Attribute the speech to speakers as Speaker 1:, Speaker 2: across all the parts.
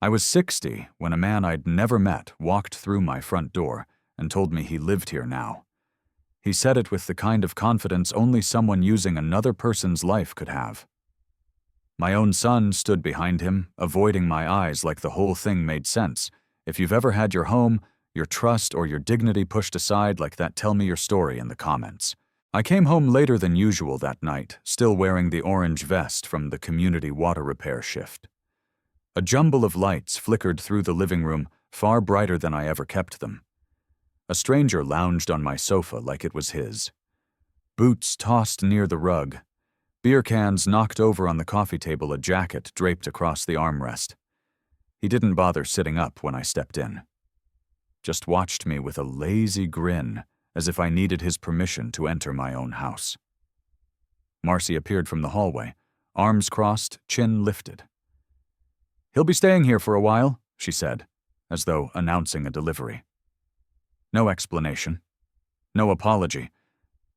Speaker 1: I was 60 when a man I'd never met walked through my front door and told me he lived here now. He said it with the kind of confidence only someone using another person's life could have. My own son stood behind him, avoiding my eyes like the whole thing made sense. If you've ever had your home, your trust, or your dignity pushed aside like that, tell me your story in the comments. I came home later than usual that night, still wearing the orange vest from the community water repair shift. A jumble of lights flickered through the living room, far brighter than I ever kept them. A stranger lounged on my sofa like it was his. Boots tossed near the rug. Beer cans knocked over on the coffee table, a jacket draped across the armrest. He didn't bother sitting up when I stepped in. Just watched me with a lazy grin, as if I needed his permission to enter my own house. Marcy appeared from the hallway, arms crossed, chin lifted. "He'll be staying here for a while," she said, as though announcing a delivery. No explanation, no apology,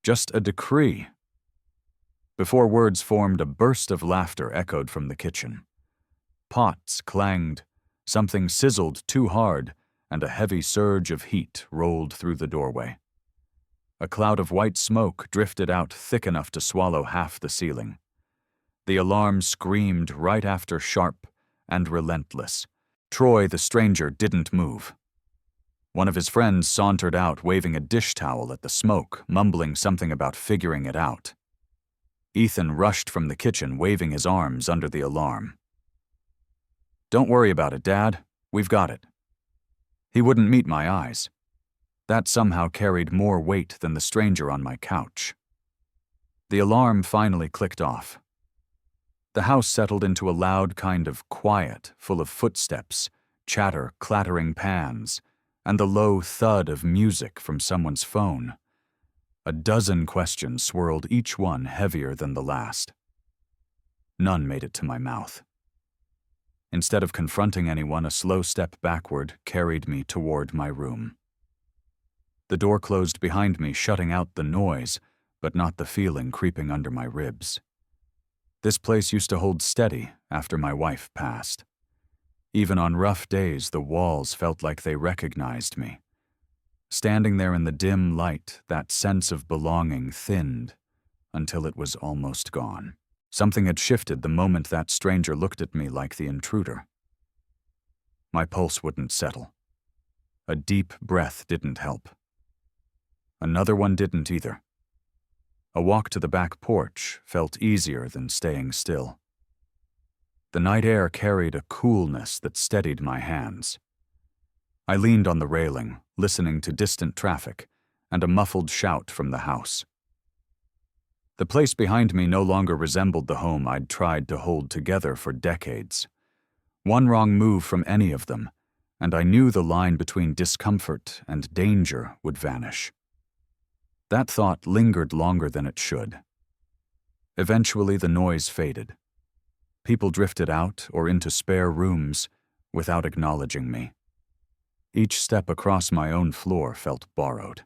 Speaker 1: just a decree. Before words formed, a burst of laughter echoed from the kitchen. Pots clanged, something sizzled too hard, and a heavy surge of heat rolled through the doorway. A cloud of white smoke drifted out thick enough to swallow half the ceiling. The alarm screamed right after, sharp and relentless. Troy, the stranger, didn't move. One of his friends sauntered out, waving a dish towel at the smoke, mumbling something about figuring it out. Ethan rushed from the kitchen, waving his arms under the alarm. "Don't worry about it, Dad. We've got it." He wouldn't meet my eyes. That somehow carried more weight than the stranger on my couch. The alarm finally clicked off. The house settled into a loud kind of quiet, full of footsteps, chatter, clattering pans, and the low thud of music from someone's phone. A dozen questions swirled, each one heavier than the last. None made it to my mouth. Instead of confronting anyone, a slow step backward carried me toward my room. The door closed behind me, shutting out the noise, but not the feeling creeping under my ribs. This place used to hold steady after my wife passed. Even on rough days, the walls felt like they recognized me. Standing there in the dim light, that sense of belonging thinned until it was almost gone. Something had shifted the moment that stranger looked at me like the intruder. My pulse wouldn't settle. A deep breath didn't help. Another one didn't either. A walk to the back porch felt easier than staying still. The night air carried a coolness that steadied my hands. I leaned on the railing, listening to distant traffic and a muffled shout from the house. The place behind me no longer resembled the home I'd tried to hold together for decades. One wrong move from any of them, and I knew the line between discomfort and danger would vanish. That thought lingered longer than it should. Eventually, the noise faded. People drifted out or into spare rooms without acknowledging me. Each step across my own floor felt borrowed.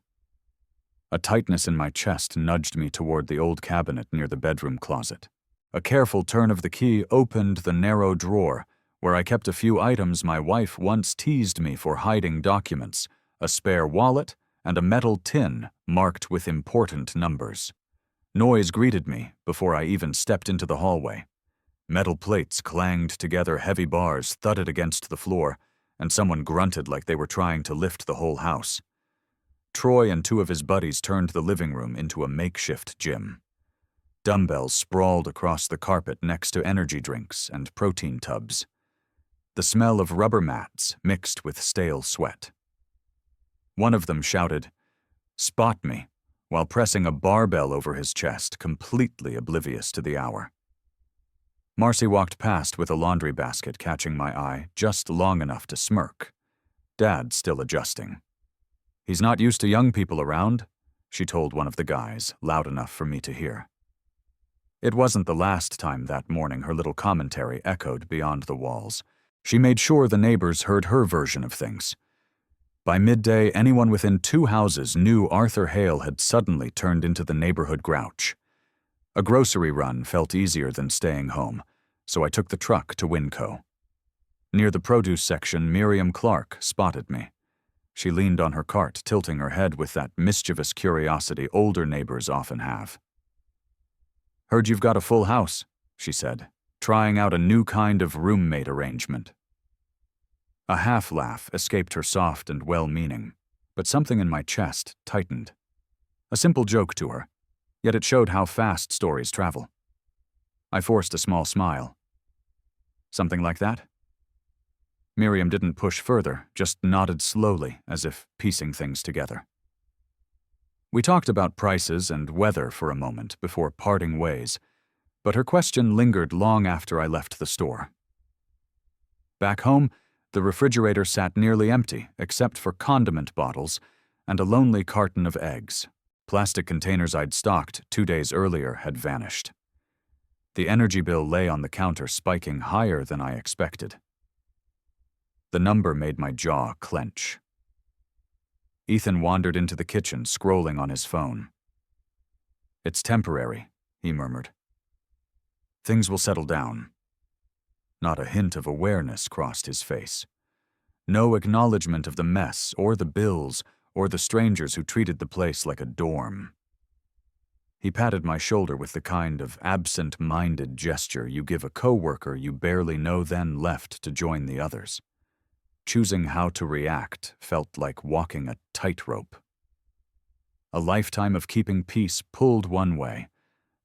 Speaker 1: A tightness in my chest nudged me toward the old cabinet near the bedroom closet. A careful turn of the key opened the narrow drawer where I kept a few items my wife once teased me for hiding: documents, a spare wallet, and a metal tin marked with important numbers. Noise greeted me before I even stepped into the hallway. Metal plates clanged together, heavy bars thudded against the floor, and someone grunted like they were trying to lift the whole house. Troy and two of his buddies turned the living room into a makeshift gym. Dumbbells sprawled across the carpet next to energy drinks and protein tubs. The smell of rubber mats mixed with stale sweat. One of them shouted, "Spot me," while pressing a barbell over his chest, completely oblivious to the hour. Marcy walked past with a laundry basket, catching my eye just long enough to smirk. Dad still adjusting. "He's not used to young people around," she told one of the guys, loud enough for me to hear. It wasn't the last time that morning her little commentary echoed beyond the walls. She made sure the neighbors heard her version of things. By midday, anyone within 2 houses knew Arthur Hale had suddenly turned into the neighborhood grouch. A grocery run felt easier than staying home, so I took the truck to Winco. Near the produce section, Miriam Clark spotted me. She leaned on her cart, tilting her head with that mischievous curiosity older neighbors often have. "Heard you've got a full house," she said, trying out a new kind of roommate arrangement. A half-laugh escaped her soft and well-meaning, but something in my chest tightened. A simple joke to her, yet it showed how fast stories travel. I forced a small smile. "Something like that?" Miriam didn't push further, just nodded slowly, as if piecing things together. We talked about prices and weather for a moment before parting ways, but her question lingered long after I left the store. Back home, the refrigerator sat nearly empty, except for condiment bottles and a lonely carton of eggs. Plastic containers I'd stocked 2 days earlier had vanished. The energy bill lay on the counter, spiking higher than I expected. The number made my jaw clench. Ethan wandered into the kitchen, scrolling on his phone. "It's temporary," he murmured. "Things will settle down." Not a hint of awareness crossed his face. No acknowledgement of the mess, or the bills, or the strangers who treated the place like a dorm. He patted my shoulder with the kind of absent-minded gesture you give a coworker you barely know, then left to join the others. Choosing how to react felt like walking a tightrope. A lifetime of keeping peace pulled one way.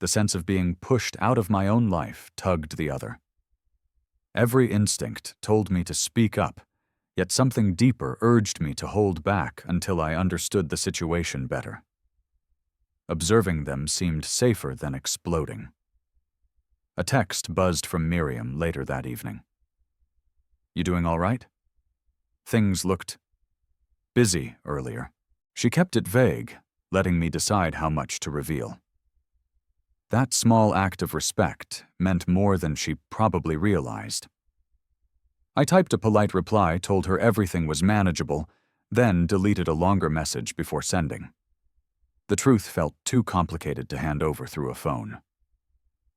Speaker 1: The sense of being pushed out of my own life tugged the other. Every instinct told me to speak up, yet something deeper urged me to hold back until I understood the situation better. Observing them seemed safer than exploding. A text buzzed from Miriam later that evening. "You doing all right?" Things looked busy earlier. She kept it vague, letting me decide how much to reveal. That small act of respect meant more than she probably realized. I typed a polite reply, told her everything was manageable, then deleted a longer message before sending. The truth felt too complicated to hand over through a phone.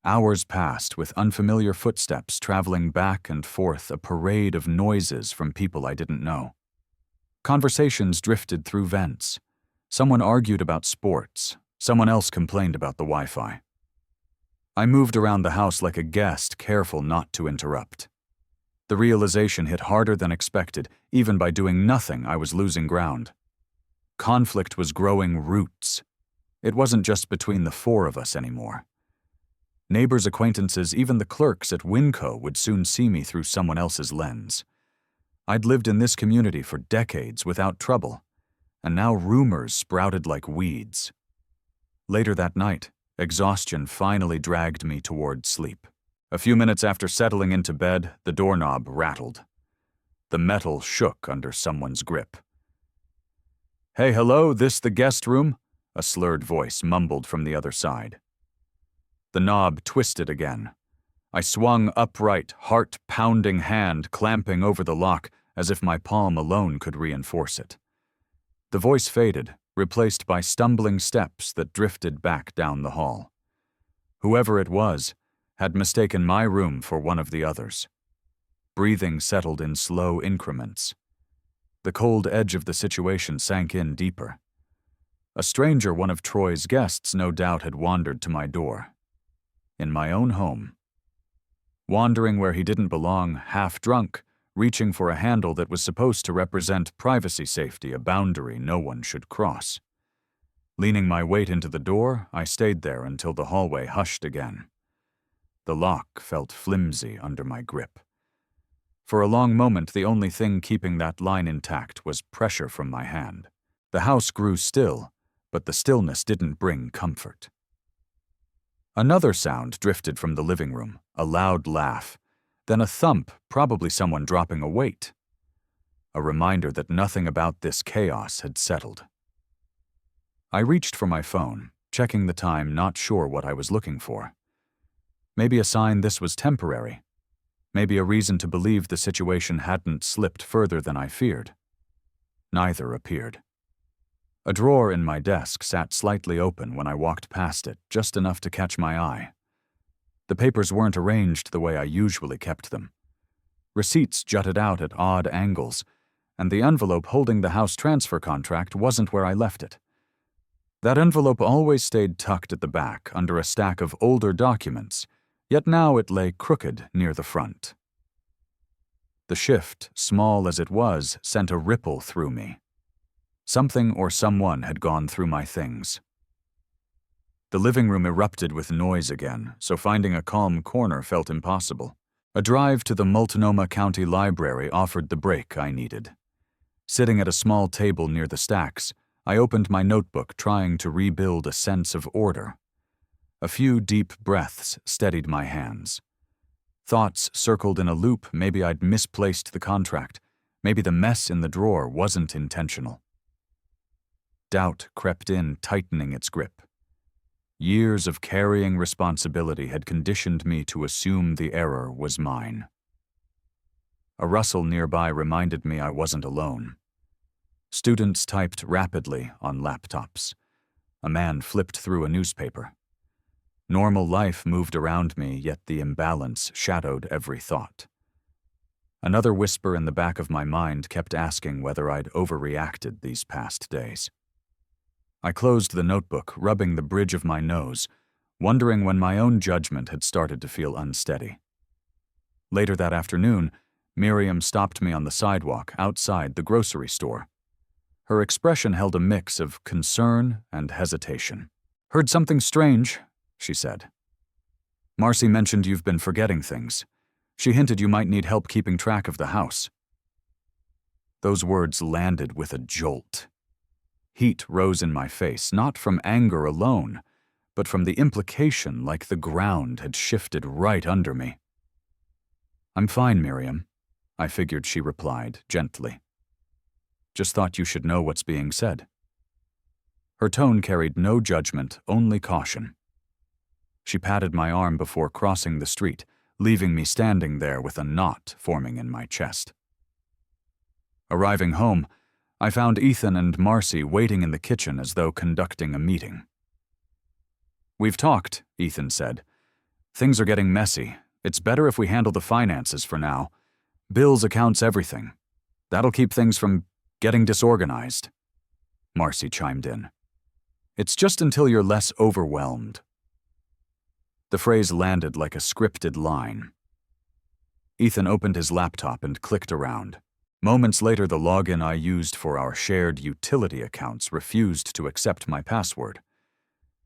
Speaker 1: Hours passed with unfamiliar footsteps traveling back and forth, a parade of noises from people I didn't know. Conversations drifted through vents. Someone argued about sports. Someone else complained about the Wi-Fi. I moved around the house like a guest, careful not to interrupt. The realization hit harder than expected. Even by doing nothing, I was losing ground. Conflict was growing roots. It wasn't just between the four of us anymore. Neighbors, acquaintances, even the clerks at Winco would soon see me through someone else's lens. I'd lived in this community for decades without trouble, and now rumors sprouted like weeds. Later that night, exhaustion finally dragged me toward sleep. A few minutes after settling into bed, the doorknob rattled. The metal shook under someone's grip. "Hey, hello, this the guest room?" A slurred voice mumbled from the other side. The knob twisted again. I swung upright, heart-pounding hand clamping over the lock as if my palm alone could reinforce it. The voice faded, replaced by stumbling steps that drifted back down the hall. Whoever it was had mistaken my room for one of the others. Breathing settled in slow increments. The cold edge of the situation sank in deeper. A stranger, one of Troy's guests, no doubt had wandered to my door. In my own home. Wandering where he didn't belong, half-drunk, reaching for a handle that was supposed to represent privacy safety, a boundary no one should cross. Leaning my weight into the door, I stayed there until the hallway hushed again. The lock felt flimsy under my grip. For a long moment, the only thing keeping that line intact was pressure from my hand. The house grew still, but the stillness didn't bring comfort. Another sound drifted from the living room, a loud laugh, then a thump, probably someone dropping a weight. A reminder that nothing about this chaos had settled. I reached for my phone, checking the time, not sure what I was looking for. Maybe a sign this was temporary. Maybe a reason to believe the situation hadn't slipped further than I feared. Neither appeared. A drawer in my desk sat slightly open when I walked past it, just enough to catch my eye. The papers weren't arranged the way I usually kept them. Receipts jutted out at odd angles, and the envelope holding the house transfer contract wasn't where I left it. That envelope always stayed tucked at the back under a stack of older documents, yet now it lay crooked near the front. The shift, small as it was, sent a ripple through me. Something or someone had gone through my things. The living room erupted with noise again, so finding a calm corner felt impossible. A drive to the Multnomah County Library offered the break I needed. Sitting at a small table near the stacks, I opened my notebook trying to rebuild a sense of order. A few deep breaths steadied my hands. Thoughts circled in a loop. Maybe I'd misplaced the contract. Maybe the mess in the drawer wasn't intentional. Doubt crept in, tightening its grip. Years of carrying responsibility had conditioned me to assume the error was mine. A rustle nearby reminded me I wasn't alone. Students typed rapidly on laptops. A man flipped through a newspaper. Normal life moved around me, yet the imbalance shadowed every thought. Another whisper in the back of my mind kept asking whether I'd overreacted these past days. I closed the notebook, rubbing the bridge of my nose, wondering when my own judgment had started to feel unsteady. Later that afternoon, Miriam stopped me on the sidewalk outside the grocery store. Her expression held a mix of concern and hesitation. "Heard something strange," she said. "Marcy mentioned you've been forgetting things. She hinted you might need help keeping track of the house." Those words landed with a jolt. Heat rose in my face, not from anger alone, but from the implication like the ground had shifted right under me. "I'm fine, Miriam," I figured she replied, gently. "Just thought you should know what's being said." Her tone carried no judgment, only caution. She patted my arm before crossing the street, leaving me standing there with a knot forming in my chest. Arriving home, I found Ethan and Marcy waiting in the kitchen as though conducting a meeting. "We've talked," Ethan said. "Things are getting messy. It's better if we handle the finances for now. Bills, accounts, everything. That'll keep things from getting disorganized." Marcy chimed in. "It's just until you're less overwhelmed." The phrase landed like a scripted line. Ethan opened his laptop and clicked around. Moments later, the login I used for our shared utility accounts refused to accept my password.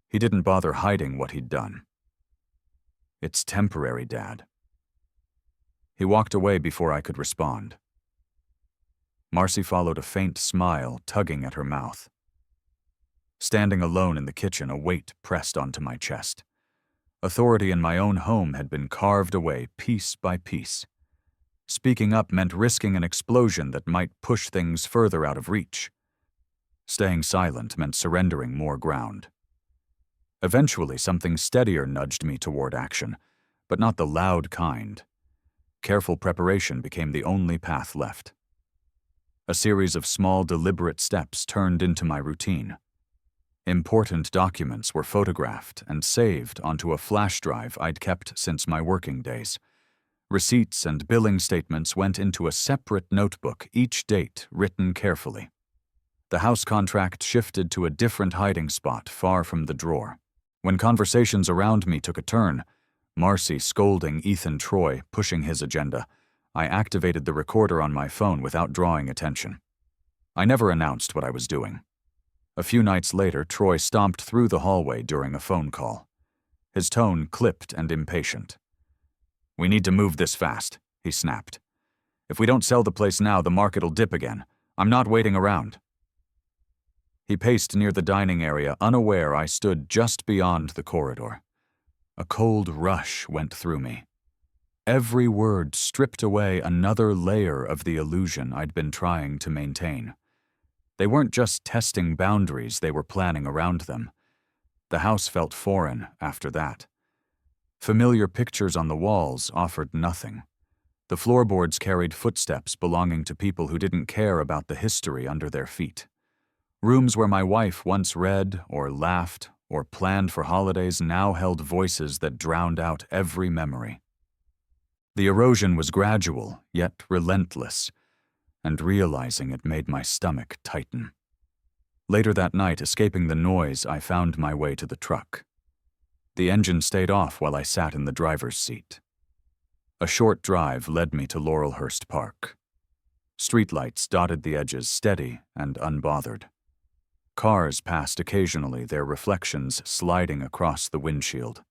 Speaker 1: He didn't bother hiding what he'd done. "It's temporary, Dad." He walked away before I could respond. Marcy followed a faint smile, tugging at her mouth. Standing alone in the kitchen, a weight pressed onto my chest. Authority in my own home had been carved away piece by piece. Speaking up meant risking an explosion that might push things further out of reach. Staying silent meant surrendering more ground. Eventually, something steadier nudged me toward action, but not the loud kind. Careful preparation became the only path left. A series of small, deliberate steps turned into my routine. Important documents were photographed and saved onto a flash drive I'd kept since my working days. Receipts and billing statements went into a separate notebook, each date written carefully. The house contract shifted to a different hiding spot far from the drawer. When conversations around me took a turn, Marcy scolding Ethan Troy, pushing his agenda, I activated the recorder on my phone without drawing attention. I never announced what I was doing. A few nights later, Troy stomped through the hallway during a phone call. His tone clipped and impatient. "We need to move this fast," he snapped. "If we don't sell the place now, the market'll dip again. I'm not waiting around." He paced near the dining area, unaware I stood just beyond the corridor. A cold rush went through me. Every word stripped away another layer of the illusion I'd been trying to maintain. They weren't just testing boundaries, they were planning around them. The house felt foreign after that. Familiar pictures on the walls offered nothing. The floorboards carried footsteps belonging to people who didn't care about the history under their feet. Rooms where my wife once read or laughed or planned for holidays now held voices that drowned out every memory. The erosion was gradual, yet relentless, and realizing it made my stomach tighten. Later that night, escaping the noise, I found my way to the truck. The engine stayed off while I sat in the driver's seat. A short drive led me to Laurelhurst Park. Streetlights dotted the edges, steady and unbothered. Cars passed occasionally, their reflections sliding across the windshield.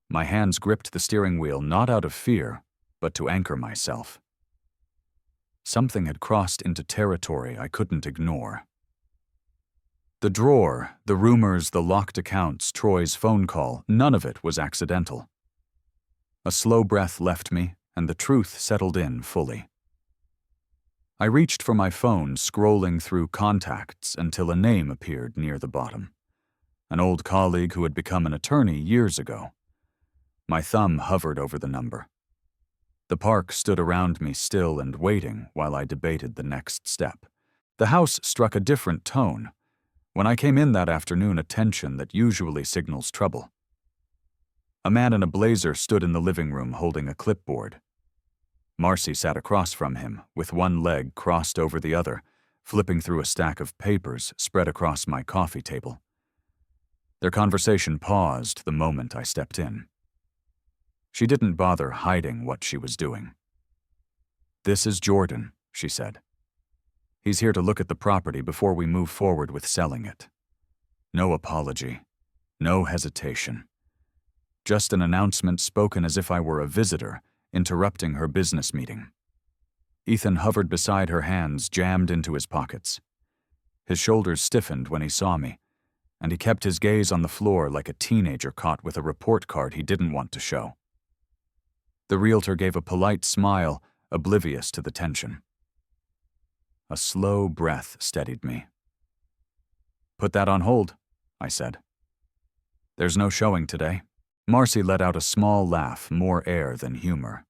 Speaker 1: My hands gripped the steering wheel not out of fear, but to anchor myself. Something had crossed into territory I couldn't ignore. The drawer, the rumors, the locked accounts, Troy's phone call, none of it was accidental. A slow breath left me, and the truth settled in fully. I reached for my phone, scrolling through contacts until a name appeared near the bottom. An old colleague who had become an attorney years ago. My thumb hovered over the number. The park stood around me still and waiting while I debated the next step. The house struck a different tone. When I came in that afternoon, a tension that usually signals trouble. A man in a blazer stood in the living room holding a clipboard. Marcy sat across from him, with one leg crossed over the other, flipping through a stack of papers spread across my coffee table. Their conversation paused the moment I stepped in. She didn't bother hiding what she was doing. "This is Jordan," she said. "He's here to look at the property before we move forward with selling it." No apology, no hesitation. Just an announcement spoken as if I were a visitor, interrupting her business meeting. Ethan hovered beside her, hands jammed into his pockets. His shoulders stiffened when he saw me, and he kept his gaze on the floor like a teenager caught with a report card he didn't want to show. The realtor gave a polite smile, oblivious to the tension. A slow breath steadied me. "Put that on hold," I said. "There's no showing today." Marcy let out a small laugh, more air than humor.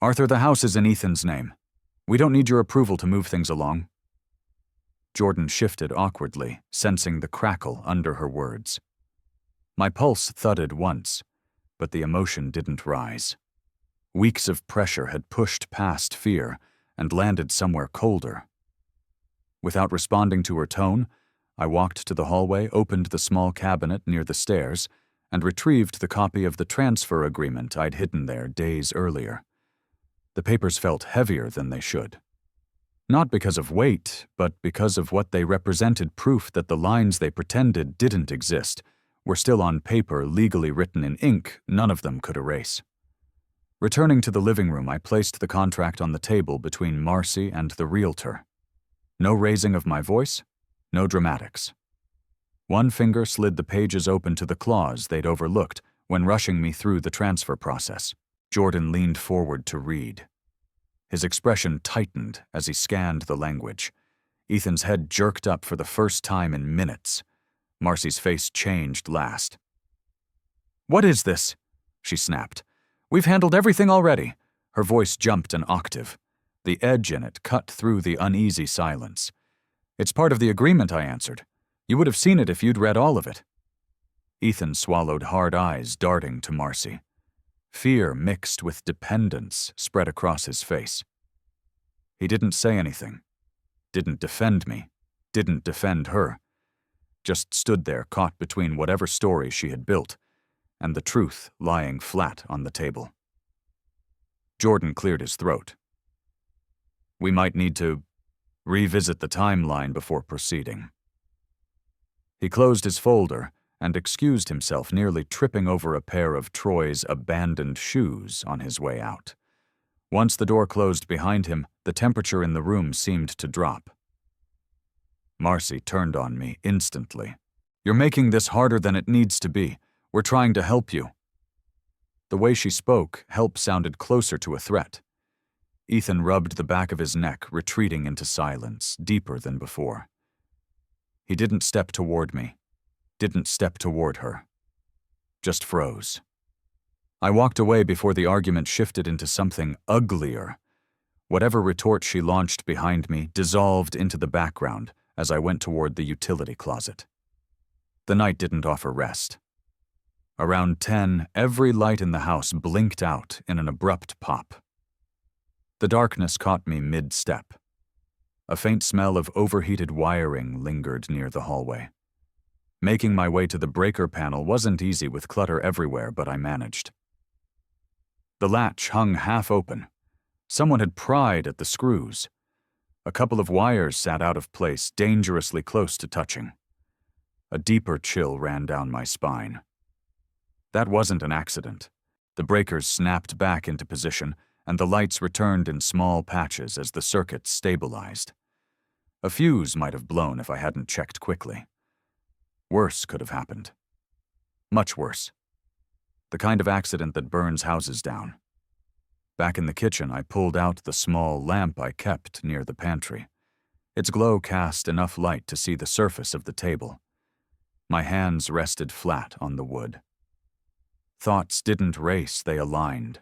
Speaker 1: "Arthur, the house is in Ethan's name. We don't need your approval to move things along." Jordan shifted awkwardly, sensing the crackle under her words. My pulse thudded once, but the emotion didn't rise. Weeks of pressure had pushed past fear and landed somewhere colder. Without responding to her tone, I walked to the hallway, opened the small cabinet near the stairs, and retrieved the copy of the transfer agreement I'd hidden there days earlier. The papers felt heavier than they should. Not because of weight, but because of what they represented, proof that the lines they pretended didn't exist were still on paper, legally written in ink none of them could erase. Returning to the living room, I placed the contract on the table between Marcy and the realtor. No raising of my voice, no dramatics. One finger slid the pages open to the clause they'd overlooked when rushing me through the transfer process. Jordan leaned forward to read. His expression tightened as he scanned the language. Ethan's head jerked up for the first time in minutes. Marcy's face changed last. "What is this?" she snapped. "We've handled everything already." Her voice jumped an octave. The edge in it cut through the uneasy silence. "It's part of the agreement," I answered. "You would have seen it if you'd read all of it." Ethan swallowed, hard eyes darting to Marcy. Fear mixed with dependence spread across his face. He didn't say anything, didn't defend me, didn't defend her. Just stood there, caught between whatever story she had built and the truth lying flat on the table. Jordan cleared his throat. "We might need to revisit the timeline before proceeding." He closed his folder and excused himself, nearly tripping over a pair of Troy's abandoned shoes on his way out. Once the door closed behind him, the temperature in the room seemed to drop. Marcy turned on me instantly. "You're making this harder than it needs to be. We're trying to help you." The way she spoke, help sounded closer to a threat. Ethan rubbed the back of his neck, retreating into silence, deeper than before. He didn't step toward me, didn't step toward her. Just froze. I walked away before the argument shifted into something uglier. Whatever retort she launched behind me dissolved into the background as I went toward the utility closet. The night didn't offer rest. Around 10, every light in the house blinked out in an abrupt pop. The darkness caught me mid-step. A faint smell of overheated wiring lingered near the hallway. Making my way to the breaker panel wasn't easy with clutter everywhere, but I managed. The latch hung half open. Someone had pried at the screws. A couple of wires sat out of place, dangerously close to touching. A deeper chill ran down my spine. That wasn't an accident. The breakers snapped back into position, and the lights returned in small patches as the circuit stabilized. A fuse might have blown if I hadn't checked quickly. Worse could have happened. Much worse. The kind of accident that burns houses down. Back in the kitchen, I pulled out the small lamp I kept near the pantry. Its glow cast enough light to see the surface of the table. My hands rested flat on the wood. Thoughts didn't race, they aligned.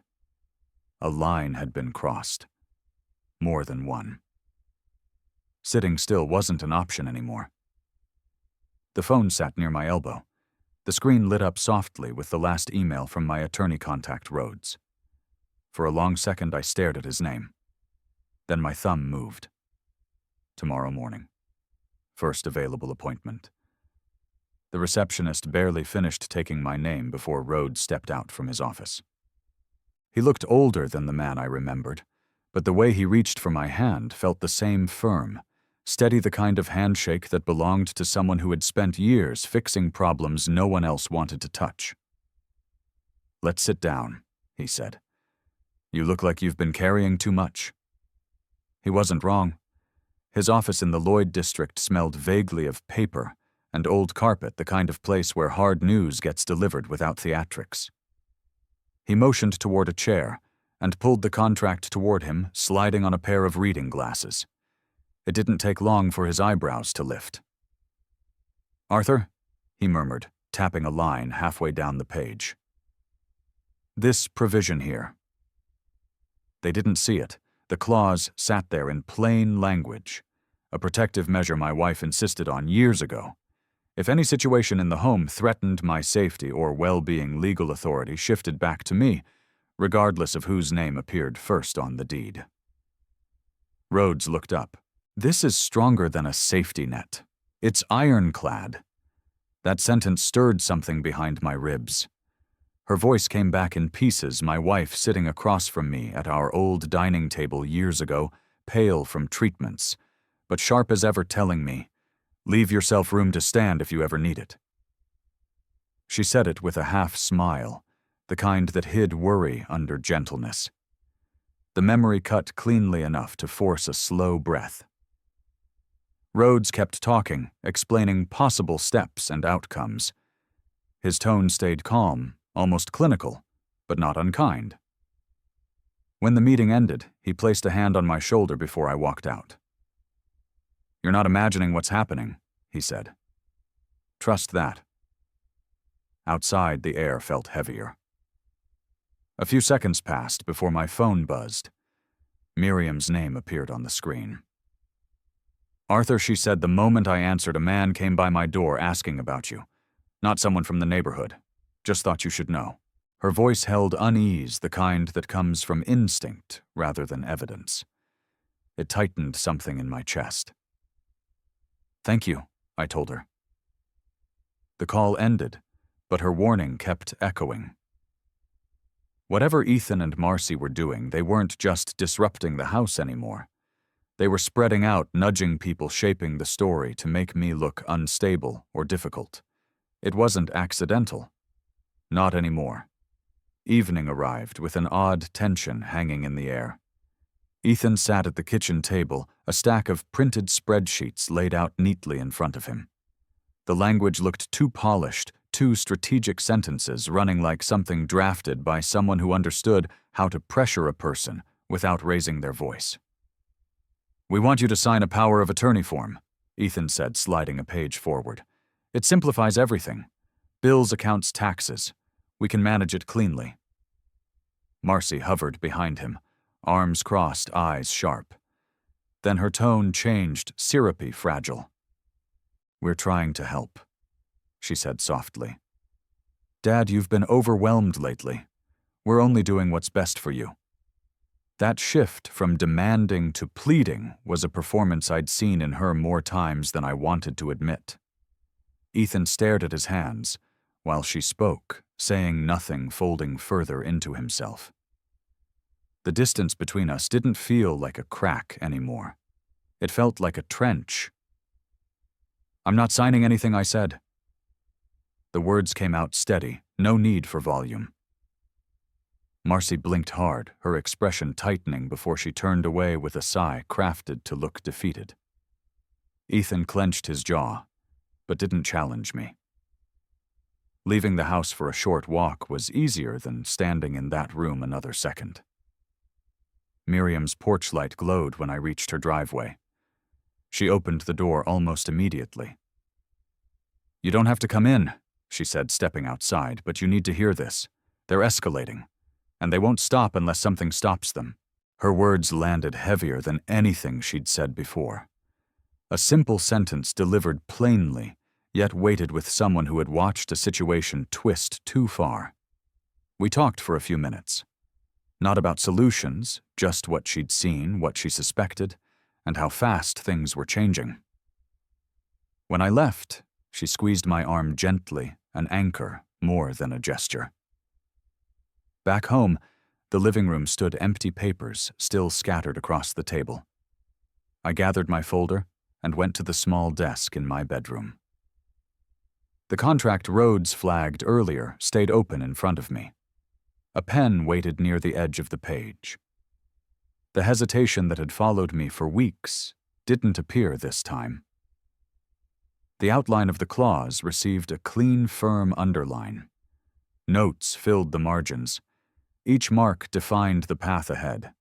Speaker 1: A line had been crossed. More than one. Sitting still wasn't an option anymore. The phone sat near my elbow. The screen lit up softly with the last email from my attorney contact, Rhodes. For a long second, I stared at his name. Then my thumb moved. Tomorrow morning. First available appointment. The receptionist barely finished taking my name before Rhodes stepped out from his office. He looked older than the man I remembered, but the way he reached for my hand felt the same firm, steady, the kind of handshake that belonged to someone who had spent years fixing problems no one else wanted to touch. "Let's sit down," he said. "You look like you've been carrying too much." He wasn't wrong. His office in the Lloyd district smelled vaguely of paper and old carpet, the kind of place where hard news gets delivered without theatrics. He motioned toward a chair and pulled the contract toward him, sliding on a pair of reading glasses. It didn't take long for his eyebrows to lift. "Arthur," he murmured, tapping a line halfway down the page. "This provision here." They didn't see it. The clause sat there in plain language, a protective measure my wife insisted on years ago. If any situation in the home threatened my safety or well-being, legal authority shifted back to me, regardless of whose name appeared first on the deed. Rhodes looked up. "This is stronger than a safety net. It's ironclad." That sentence stirred something behind my ribs. Her voice came back in pieces, my wife sitting across from me at our old dining table years ago, pale from treatments, but sharp as ever, telling me, "Leave yourself room to stand if you ever need it." She said it with a half smile, the kind that hid worry under gentleness. The memory cut cleanly enough to force a slow breath. Rhodes kept talking, explaining possible steps and outcomes. His tone stayed calm, almost clinical, but not unkind. When the meeting ended, he placed a hand on my shoulder before I walked out. "You're not imagining what's happening," he said. "Trust that." Outside, the air felt heavier. A few seconds passed before my phone buzzed. Miriam's name appeared on the screen. "Arthur," she said the moment I answered, "a man came by my door asking about you. Not someone from the neighborhood. Just thought you should know." Her voice held unease, the kind that comes from instinct rather than evidence. It tightened something in my chest. "Thank you," I told her. The call ended, but her warning kept echoing. Whatever Ethan and Marcy were doing, they weren't just disrupting the house anymore. They were spreading out, nudging people, shaping the story to make me look unstable or difficult. It wasn't accidental. Not anymore. Evening arrived with an odd tension hanging in the air. Ethan sat at the kitchen table, a stack of printed spreadsheets laid out neatly in front of him. The language looked too polished, two strategic sentences running like something drafted by someone who understood how to pressure a person without raising their voice. "We want you to sign a power of attorney form," Ethan said, sliding a page forward. "It simplifies everything. Bills, accounts, taxes. We can manage it cleanly." Marcy hovered behind him, arms crossed, eyes sharp. Then her tone changed, syrupy, fragile. "We're trying to help," she said softly. "Dad, you've been overwhelmed lately. We're only doing what's best for you." That shift from demanding to pleading was a performance I'd seen in her more times than I wanted to admit. Ethan stared at his hands while she spoke, saying nothing, folding further into himself. The distance between us didn't feel like a crack anymore. It felt like a trench. "I'm not signing anything," I said. The words came out steady, no need for volume. Marcy blinked hard, her expression tightening before she turned away with a sigh crafted to look defeated. Ethan clenched his jaw, but didn't challenge me. Leaving the house for a short walk was easier than standing in that room another second. Miriam's porch light glowed when I reached her driveway. She opened the door almost immediately. "You don't have to come in," she said, stepping outside, "but you need to hear this. They're escalating, and they won't stop unless something stops them." Her words landed heavier than anything she'd said before. A simple sentence delivered plainly, yet weighted with someone who had watched a situation twist too far. We talked for a few minutes. Not about solutions, just what she'd seen, what she suspected, and how fast things were changing. When I left, she squeezed my arm gently, an anchor more than a gesture. Back home, the living room stood empty, papers still scattered across the table. I gathered my folder and went to the small desk in my bedroom. The contract Rhodes flagged earlier stayed open in front of me. A pen waited near the edge of the page. The hesitation that had followed me for weeks didn't appear this time. The outline of the clause received a clean, firm underline. Notes filled the margins. Each mark defined the path ahead.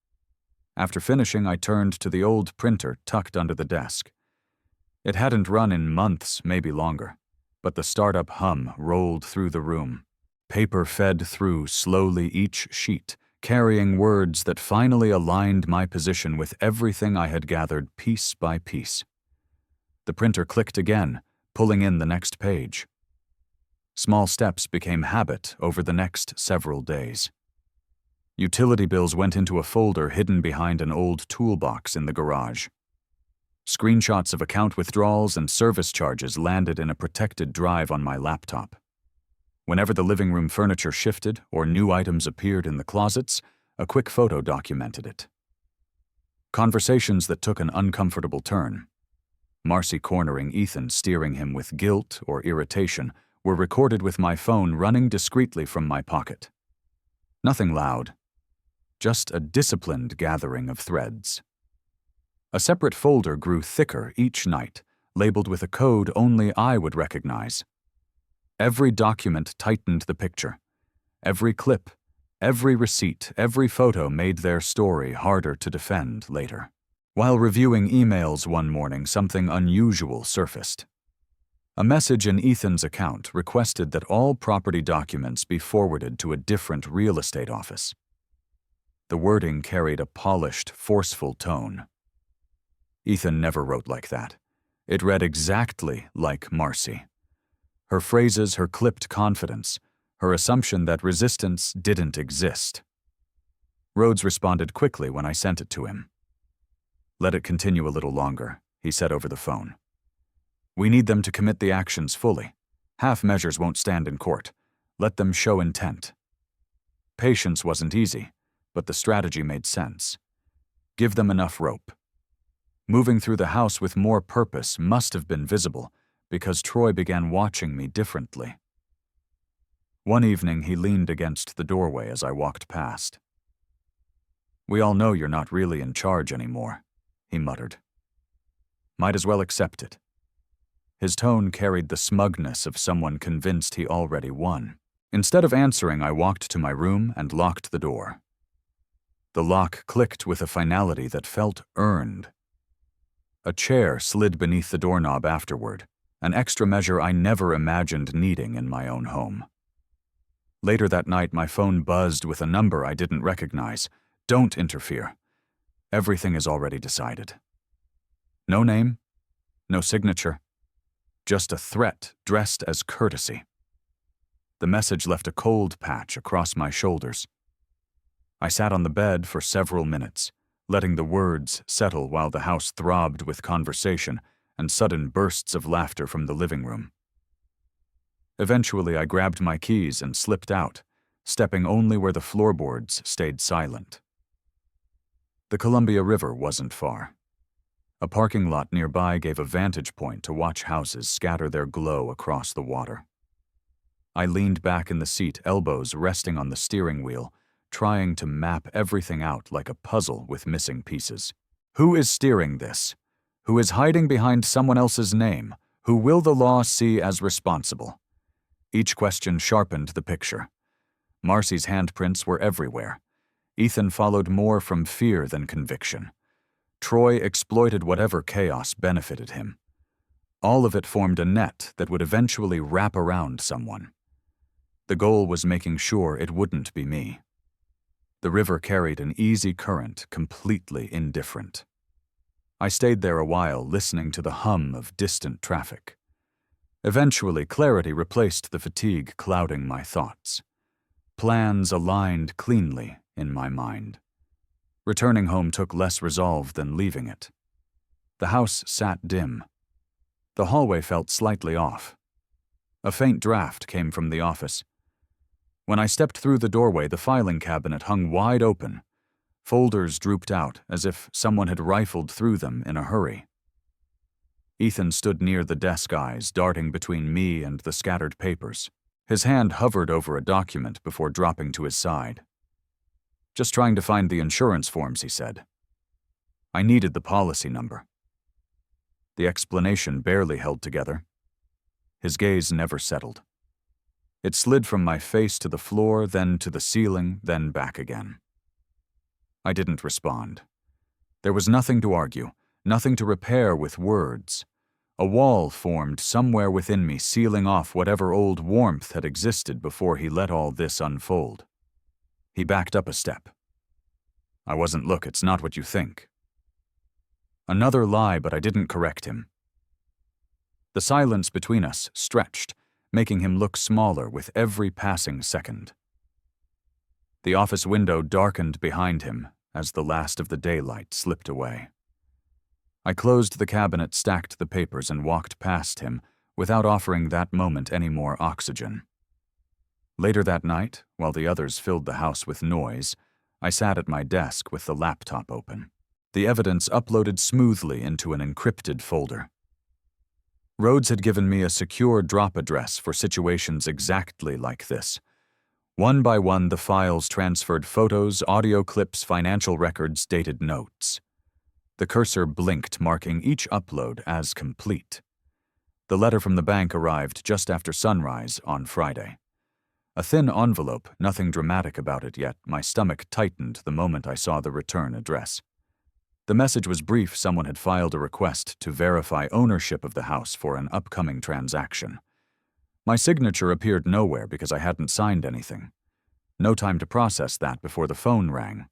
Speaker 1: After finishing, I turned to the old printer tucked under the desk. It hadn't run in months, maybe longer, but the startup hum rolled through the room. Paper fed through slowly each sheet, carrying words that finally aligned my position with everything I had gathered piece by piece. The printer clicked again, pulling in the next page. Small steps became habit over the next several days. Utility bills went into a folder hidden behind an old toolbox in the garage. Screenshots of account withdrawals and service charges landed in a protected drive on my laptop. Whenever the living room furniture shifted or new items appeared in the closets, a quick photo documented it. Conversations that took an uncomfortable turn, Marcy cornering Ethan, steering him with guilt or irritation, were recorded with my phone running discreetly from my pocket. Nothing loud, just a disciplined gathering of threads. A separate folder grew thicker each night, labeled with a code only I would recognize. Every document tightened the picture. Every clip, every receipt, every photo made their story harder to defend later. While reviewing emails one morning, something unusual surfaced. A message in Ethan's account requested that all property documents be forwarded to a different real estate office. The wording carried a polished, forceful tone. Ethan never wrote like that. It read exactly like Marcy. Her phrases, her clipped confidence, her assumption that resistance didn't exist. Rhodes responded quickly when I sent it to him. "Let it continue a little longer," he said over the phone. "We need them to commit the actions fully. Half measures won't stand in court. Let them show intent." Patience wasn't easy, but the strategy made sense. Give them enough rope. Moving through the house with more purpose must have been visible, because Troy began watching me differently. One evening, he leaned against the doorway as I walked past. "We all know you're not really in charge anymore," he muttered. "Might as well accept it." His tone carried the smugness of someone convinced he already won. Instead of answering, I walked to my room and locked the door. The lock clicked with a finality that felt earned. A chair slid beneath the doorknob afterward, an extra measure I never imagined needing in my own home. Later that night, my phone buzzed with a number I didn't recognize. "Don't interfere. Everything is already decided." No name, no signature, just a threat dressed as courtesy. The message left a cold patch across my shoulders. I sat on the bed for several minutes, letting the words settle while the house throbbed with conversation and sudden bursts of laughter from the living room. Eventually, I grabbed my keys and slipped out, stepping only where the floorboards stayed silent. The Columbia River wasn't far. A parking lot nearby gave a vantage point to watch houses scatter their glow across the water. I leaned back in the seat, elbows resting on the steering wheel, trying to map everything out like a puzzle with missing pieces. Who is steering this? Who is hiding behind someone else's name? Who will the law see as responsible? Each question sharpened the picture. Marcy's handprints were everywhere. Ethan followed more from fear than conviction. Troy exploited whatever chaos benefited him. All of it formed a net that would eventually wrap around someone. The goal was making sure it wouldn't be me. The river carried an easy current, completely indifferent. I stayed there a while, listening to the hum of distant traffic. Eventually, clarity replaced the fatigue clouding my thoughts. Plans aligned cleanly in my mind. Returning home took less resolve than leaving it. The house sat dim. The hallway felt slightly off. A faint draft came from the office. When I stepped through the doorway, the filing cabinet hung wide open. Folders drooped out as if someone had rifled through them in a hurry. Ethan stood near the desk, eyes darting between me and the scattered papers. His hand hovered over a document before dropping to his side. "Just trying to find the insurance forms," he said. I needed the policy number. The explanation barely held together. His gaze never settled. It slid from my face to the floor, then to the ceiling, then back again. I didn't respond. There was nothing to argue, nothing to repair with words. A wall formed somewhere within me, sealing off whatever old warmth had existed before he let all this unfold. He backed up a step. Look, it's not what you think." Another lie, but I didn't correct him. The silence between us stretched, making him look smaller with every passing second. The office window darkened behind him as the last of the daylight slipped away. I closed the cabinet, stacked the papers, and walked past him without offering that moment any more oxygen. Later that night, while the others filled the house with noise, I sat at my desk with the laptop open. The evidence uploaded smoothly into an encrypted folder. Rhodes had given me a secure drop address for situations exactly like this. One by one, the files transferred photos, audio clips, financial records, dated notes. The cursor blinked, marking each upload as complete. The letter from the bank arrived just after sunrise on Friday. A thin envelope, nothing dramatic about it, yet my stomach tightened the moment I saw the return address. The message was brief. Someone had filed a request to verify ownership of the house for an upcoming transaction. My signature appeared nowhere because I hadn't signed anything. No time to process that before the phone rang.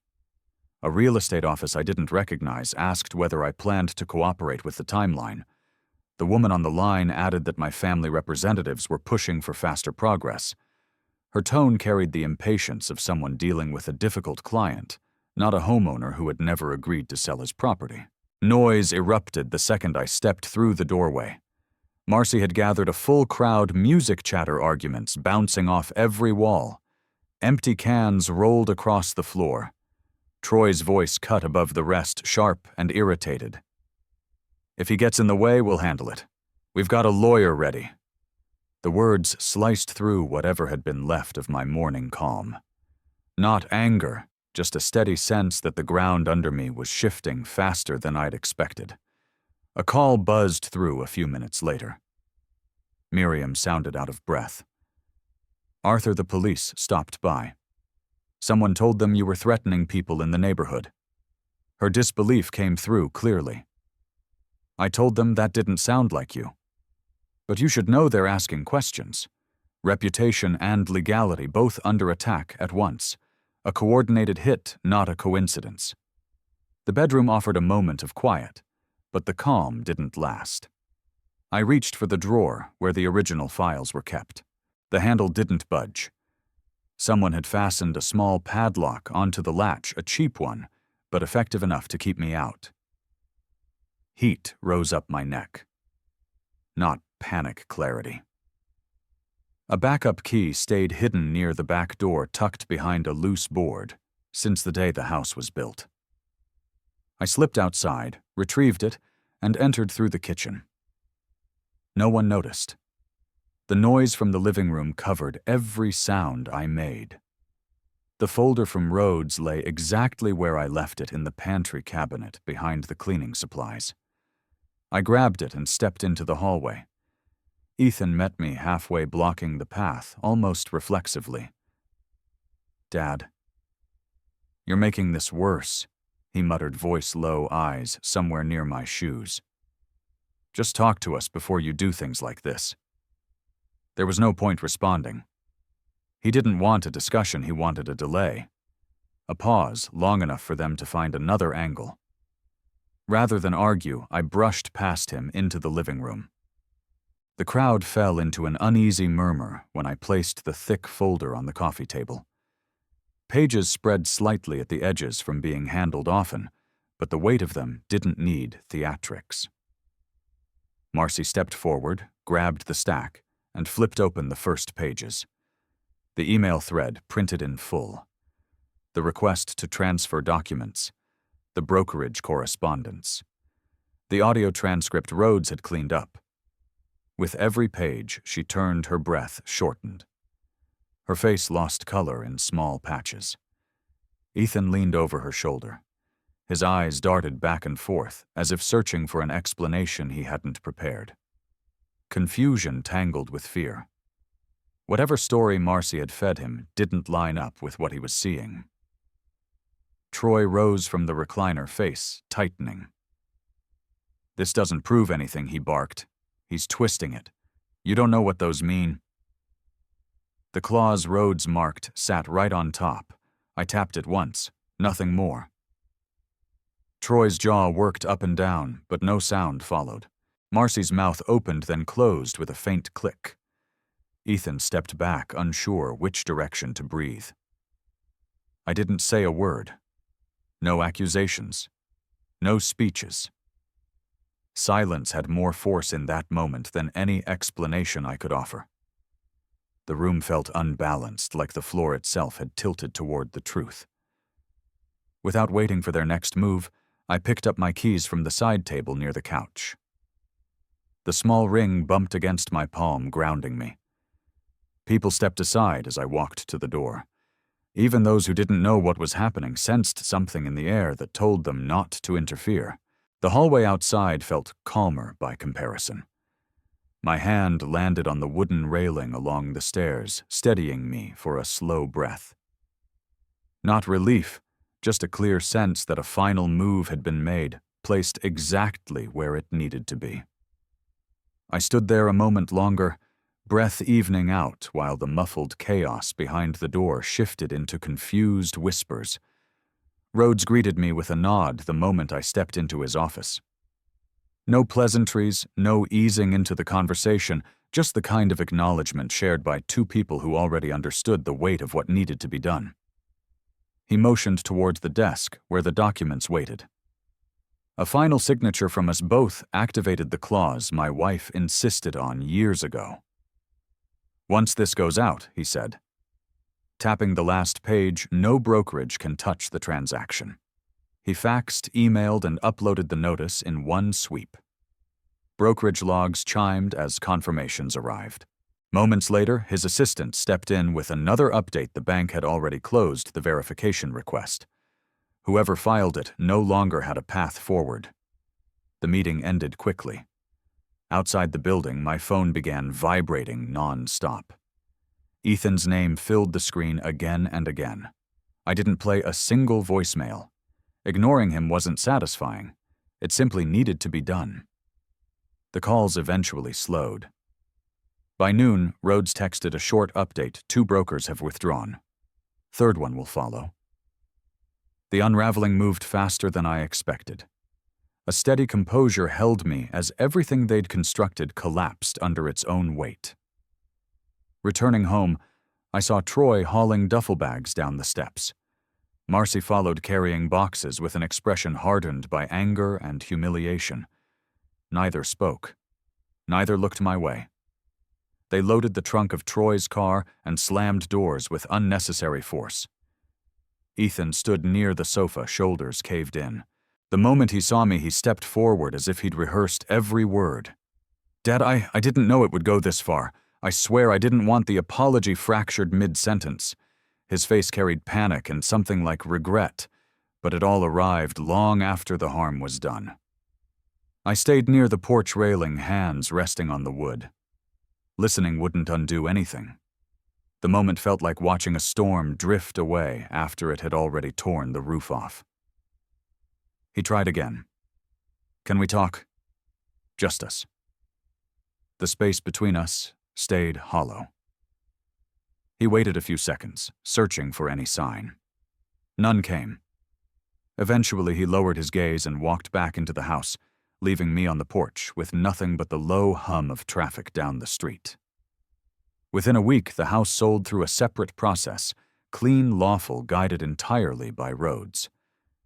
Speaker 1: A real estate office I didn't recognize asked whether I planned to cooperate with the timeline. The woman on the line added that my family representatives were pushing for faster progress. Her tone carried the impatience of someone dealing with a difficult client, not a homeowner who had never agreed to sell his property. Noise erupted the second I stepped through the doorway. Marcy had gathered a full crowd, music chatter arguments bouncing off every wall. Empty cans rolled across the floor. Troy's voice cut above the rest, sharp and irritated. "If he gets in the way, we'll handle it. We've got a lawyer ready." The words sliced through whatever had been left of my morning calm. Not anger, just a steady sense that the ground under me was shifting faster than I'd expected. A call buzzed through a few minutes later. Miriam sounded out of breath. "Arthur, the police stopped by. Someone told them you were threatening people in the neighborhood." Her disbelief came through clearly. "I told them that didn't sound like you. But you should know they're asking questions. Reputation and legality both under attack at once. A coordinated hit, not a coincidence." The bedroom offered a moment of quiet, but the calm didn't last. I reached for the drawer where the original files were kept. The handle didn't budge. Someone had fastened a small padlock onto the latch, a cheap one, but effective enough to keep me out. Heat rose up my neck. Not panic clarity. A backup key stayed hidden near the back door, tucked behind a loose board, since the day the house was built. I slipped outside, retrieved it, and entered through the kitchen. No one noticed. The noise from the living room covered every sound I made. The folder from Rhodes lay exactly where I left it in the pantry cabinet behind the cleaning supplies. I grabbed it and stepped into the hallway. Ethan met me halfway, blocking the path, almost reflexively. "Dad, you're making this worse," he muttered, voice low, eyes somewhere near my shoes. "Just talk to us before you do things like this." There was no point responding. He didn't want a discussion, he wanted a delay. A pause long enough for them to find another angle. Rather than argue, I brushed past him into the living room. The crowd fell into an uneasy murmur when I placed the thick folder on the coffee table. Pages spread slightly at the edges from being handled often, but the weight of them didn't need theatrics. Marcy stepped forward, grabbed the stack, and flipped open the first pages. The email thread printed in full. The request to transfer documents. The brokerage correspondence. The audio transcript Rhodes had cleaned up. With every page, she turned, her breath shortened. Her face lost color in small patches. Ethan leaned over her shoulder. His eyes darted back and forth, as if searching for an explanation he hadn't prepared. Confusion tangled with fear. Whatever story Marcy had fed him didn't line up with what he was seeing. Troy rose from the recliner, face tightening. "This doesn't prove anything," he barked. "He's twisting it. You don't know what those mean." The clause Rhodes marked sat right on top. I tapped it once, nothing more. Troy's jaw worked up and down, but no sound followed. Marcy's mouth opened, then closed with a faint click. Ethan stepped back, unsure which direction to breathe. I didn't say a word. No accusations. No speeches. Silence had more force in that moment than any explanation I could offer. The room felt unbalanced, like the floor itself had tilted toward the truth. Without waiting for their next move, I picked up my keys from the side table near the couch. The small ring bumped against my palm, grounding me. People stepped aside as I walked to the door. Even those who didn't know what was happening sensed something in the air that told them not to interfere. The hallway outside felt calmer by comparison. My hand landed on the wooden railing along the stairs, steadying me for a slow breath. Not relief, just a clear sense that a final move had been made, placed exactly where it needed to be. I stood there a moment longer, breath evening out while the muffled chaos behind the door shifted into confused whispers. Rhodes greeted me with a nod the moment I stepped into his office. No pleasantries, no easing into the conversation, just the kind of acknowledgement shared by two people who already understood the weight of what needed to be done. He motioned towards the desk where the documents waited. A final signature from us both activated the clause my wife insisted on years ago. "Once this goes out," he said. Tapping the last page, no brokerage can touch the transaction. He faxed, emailed, and uploaded the notice in one sweep. Brokerage logs chimed as confirmations arrived. Moments later, his assistant stepped in with another update. The bank had already closed the verification request. Whoever filed it no longer had a path forward. The meeting ended quickly. Outside the building, my phone began vibrating non-stop. Ethan's name filled the screen again and again. I didn't play a single voicemail. Ignoring him wasn't satisfying. It simply needed to be done. The calls eventually slowed. By noon, Rhodes texted a short update. 2 brokers have withdrawn. 3rd one will follow. The unraveling moved faster than I expected. A steady composure held me as everything they'd constructed collapsed under its own weight. Returning home, I saw Troy hauling duffel bags down the steps. Marcy followed carrying boxes with an expression hardened by anger and humiliation. Neither spoke. Neither looked my way. They loaded the trunk of Troy's car and slammed doors with unnecessary force. Ethan stood near the sofa, shoulders caved in. The moment he saw me, he stepped forward as if he'd rehearsed every word. "Dad, I didn't know it would go this far. I swear I didn't want the apology fractured mid-sentence." His face carried panic and something like regret, but it all arrived long after the harm was done. I stayed near the porch railing, hands resting on the wood. Listening wouldn't undo anything. The moment felt like watching a storm drift away after it had already torn the roof off. He tried again. "Can we talk? Just us." The space between us stayed hollow. He waited a few seconds, searching for any sign. None came. Eventually, he lowered his gaze and walked back into the house, leaving me on the porch with nothing but the low hum of traffic down the street. Within a week, the house sold through a separate process, clean, lawful, guided entirely by roads.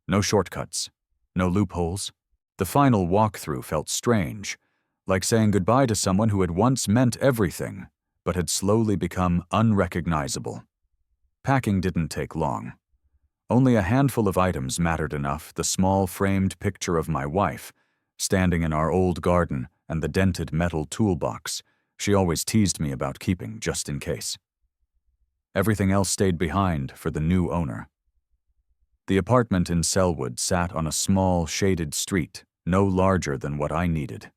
Speaker 1: No shortcuts, no loopholes. The final walkthrough felt strange, like saying goodbye to someone who had once meant everything, but had slowly become unrecognizable. Packing didn't take long. Only a handful of items mattered enough: the small framed picture of my wife, standing in our old garden, and the dented metal toolbox she always teased me about keeping just in case. Everything else stayed behind for the new owner. The apartment in Selwood sat on a small, shaded street, no larger than what I needed.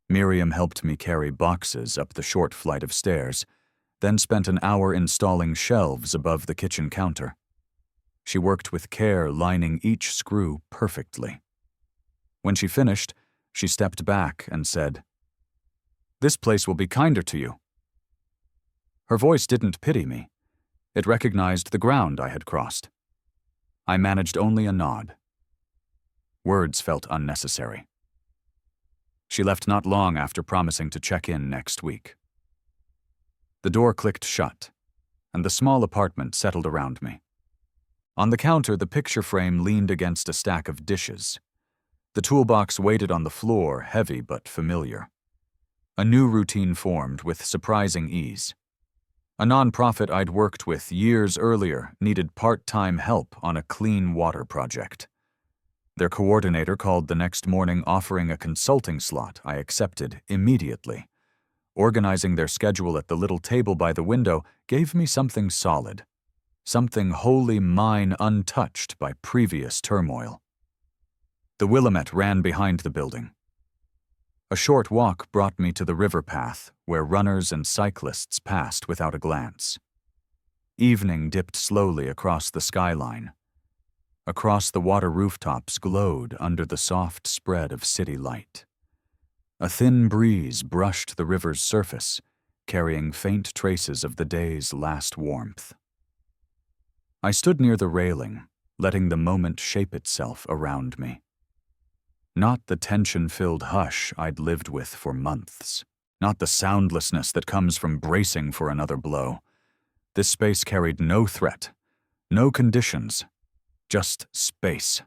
Speaker 1: Miriam helped me carry boxes up the short flight of stairs, then spent an hour installing shelves above the kitchen counter. She worked with care, lining each screw perfectly. When she finished, she stepped back and said, "This place will be kinder to you." Her voice didn't pity me. It recognized the ground I had crossed. I managed only a nod. Words felt unnecessary. She left not long after promising to check in next week. The door clicked shut, and the small apartment settled around me. On the counter, the picture frame leaned against a stack of dishes. The toolbox waited on the floor, heavy but familiar. A new routine formed with surprising ease. A nonprofit I'd worked with years earlier needed part-time help on a clean water project. Their coordinator called the next morning offering a consulting slot I accepted immediately. Organizing their schedule at the little table by the window gave me something solid, something wholly mine, untouched by previous turmoil. The Willamette ran behind the building. A short walk brought me to the river path where runners and cyclists passed without a glance. Evening dipped slowly across the skyline. Across the water rooftops glowed under the soft spread of city light. A thin breeze brushed the river's surface, carrying faint traces of the day's last warmth. I stood near the railing, letting the moment shape itself around me. Not the tension-filled hush I'd lived with for months. Not the soundlessness that comes from bracing for another blow. This space carried no threat, no conditions, just space.